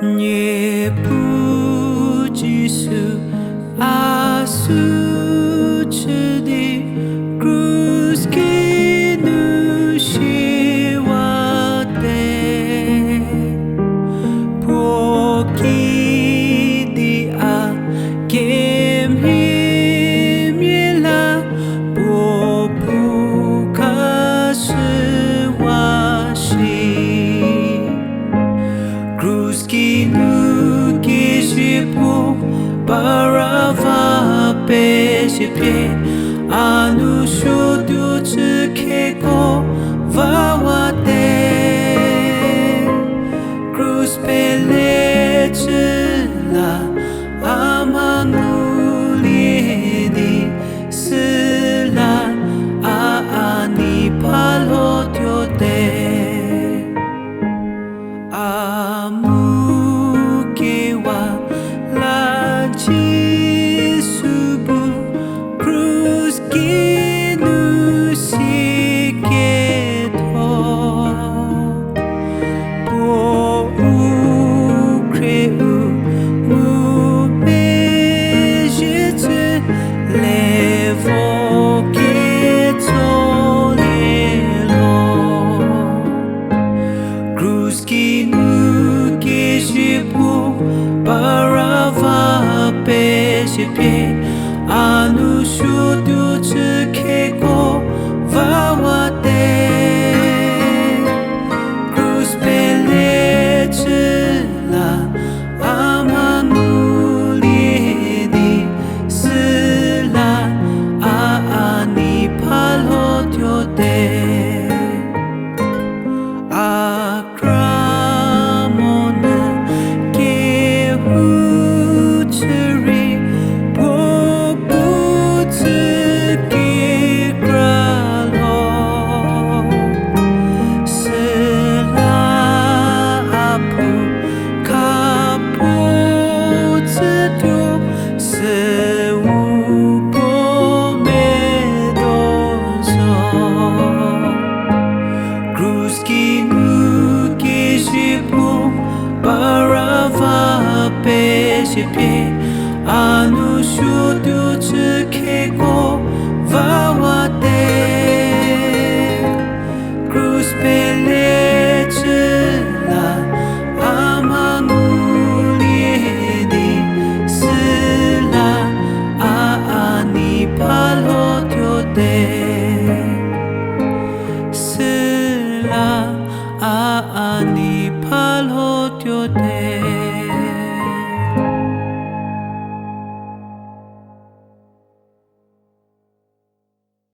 Nyepujisu Aseu Chadi Krus Geinu Shiwate Pokidi a Gemhimyela Popukaswashi Krus Geinu Barava pesipie anushudu tsukeko vawate Krus peletla amanguliedi sila aani palotyote amukewa Jisubu Krus Geinu siketo po ukreu mubejete levo ketolelo Krus Geinu geshipu barava pesipie anushudu tsukeko vawate Krus peletla amanguliedi sila aani palotyote akramona kehuteri Krus Geinu geshipu barava pesipie anushudu tsukeko vawate Krus peletla amanguliedi sila aani palotyote sila aani palotyote